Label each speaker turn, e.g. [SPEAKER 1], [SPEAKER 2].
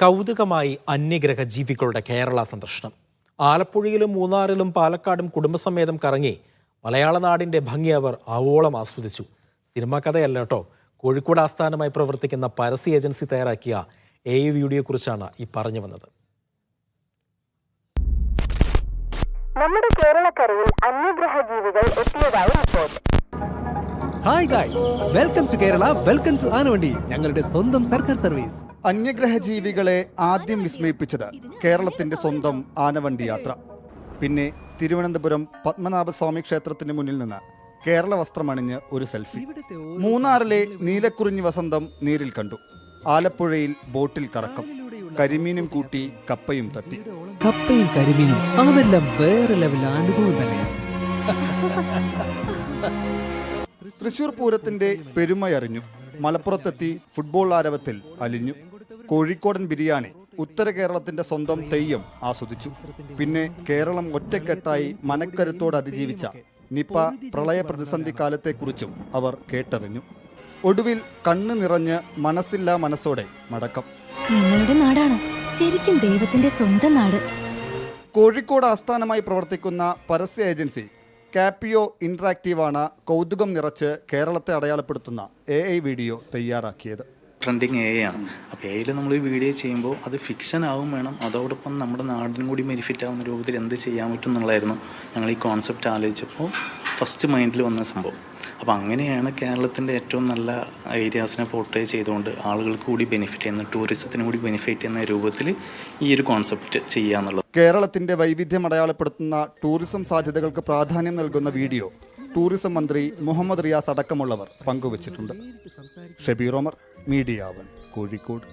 [SPEAKER 1] കൗതുകമായി അന്യഗ്രഹ ജീവികളുടെ കേരള സന്ദർശനം. ആലപ്പുഴയിലും മൂന്നാറിലും പാലക്കാടും കുടുംബസമേതം കറങ്ങി മലയാള നാടിൻ്റെ ഭംഗി അവർ ആവോളം ആസ്വദിച്ചു. സിനിമാ കഥയല്ല കേട്ടോ, കോഴിക്കോട് ആസ്ഥാനമായി പ്രവർത്തിക്കുന്ന പരസ്യ ഏജൻസി തയ്യാറാക്കിയ വീഡിയോയെക്കുറിച്ചാണ് ഈ പറഞ്ഞു വന്നത്.
[SPEAKER 2] നമ്മുടെ കേരളക്കരയിൽ അന്യഗ്രഹ ജീവികൾ എത്തിയതായി report.
[SPEAKER 3] Hi guys, welcome to Kerala, welcome to ആനവണ്ടി, ഞങ്ങളുടെ സ്വന്തം സർക്കാർ സർവീസ്.
[SPEAKER 4] അന്യഗ്രഹ ജീവികളെ ആദ്യം വിസ്മയിപ്പിച്ചത് കേരളത്തിന്റെ സ്വന്തം ആനവണ്ടി യാത്ര. പിന്നെ തിരുവനന്തപുരം പത്മനാഭസ്വാമി ക്ഷേത്രത്തിന് മുന്നിൽ നിന്ന് കേരള വസ്ത്രമണിഞ്ഞ് ഒരു സെൽഫി. മൂന്നാറിലെ നീലക്കുറിഞ്ഞി വസന്തം നേരിൽ കണ്ടു. ആലപ്പുഴയിൽ ബോട്ടിൽ കറക്കം, കരിമീനും കൂട്ടി കപ്പയും തട്ടി.
[SPEAKER 3] കപ്പയും കരിമീനും അതെല്ലാം വേറെ ലെവൽ അനുഭവം തന്നെയാണ്.
[SPEAKER 4] തൃശൂർ പൂരത്തിന്റെ പെരുമയറിഞ്ഞു. മലപ്പുറത്തെത്തി ഫുട്ബോൾ ആരവത്തിൽ അലിഞ്ഞു. കോഴിക്കോടൻ ബിരിയാണി, ഉത്തര കേരളത്തിന്റെ സ്വന്തം തെയ്യം ആസ്വദിച്ചു. പിന്നെ കേരളം ഒറ്റക്കെട്ടായി മനക്കരുത്തോട് അതിജീവിച്ച നിപ പ്രളയ പ്രതിസന്ധി കാലത്തെക്കുറിച്ചും അവർ കേട്ടറിഞ്ഞു. ഒടുവിൽ കണ്ണു നിറഞ്ഞ് മനസ്സില്ലാ മനസ്സോടെ മടക്കം.
[SPEAKER 2] നിങ്ങളുടെ നാടാണ് ശരിക്കും ദൈവത്തിന്റെ സ്വന്തം നാട്.
[SPEAKER 4] കോഴിക്കോട് ആസ്ഥാനമായി പ്രവർത്തിക്കുന്ന പരസ്യ ഏജൻസി കാപ്പിയോ ഇന്ററാക്റ്റീവാണ് കൗതുകം നിറച്ച് കേരളത്തെ അടയാളപ്പെടുത്തുന്ന വീഡിയോ തയ്യാറാക്കിയത്.
[SPEAKER 5] ട്രെൻഡിങ് ആണ്. അപ്പോൾ എയിൽ നമ്മൾ ഈ വീഡിയോ ചെയ്യുമ്പോൾ അത് ഫിക്ഷൻ ആവും വേണം, അതോടൊപ്പം നമ്മുടെ നാടിനും കൂടി ബെനിഫിറ്റ് ആവുന്ന രൂപത്തിൽ എന്ത് ചെയ്യാൻ പറ്റും എന്നുള്ളതായിരുന്നു ഞങ്ങൾ ഈ കോൺസെപ്റ്റ് ആലോചിച്ചപ്പോൾ ഫസ്റ്റ് മൈൻഡിൽ വന്ന സംഭവം. അപ്പോൾ അങ്ങനെയാണ് കേരളത്തിൻ്റെ ഏറ്റവും നല്ല ഏരിയാസിനെ പോർട്രേ ചെയ്തുകൊണ്ട് ആളുകൾക്ക് കൂടി ബെനിഫിറ്റ് ചെയ്യുന്ന, ടൂറിസത്തിന് കൂടി ബെനിഫിറ്റ് ചെയ്യുന്ന രൂപത്തിൽ ഈ ഒരു കോൺസെപ്റ്റ് ചെയ്യാന്നുള്ളത്.
[SPEAKER 4] കേരളത്തിന്റെ വൈവിധ്യം അടയാളപ്പെടുത്തുന്ന ടൂറിസം സാധ്യതകൾക്ക് പ്രാധാന്യം നൽകുന്ന വീഡിയോ ടൂറിസം മന്ത്രി മുഹമ്മദ് റിയാസ് അടക്കമുള്ളവർ പങ്കുവച്ചിട്ടുണ്ട്. ഷബീർ ഒമർ, മീഡിയ 1, കോഴിക്കോട്.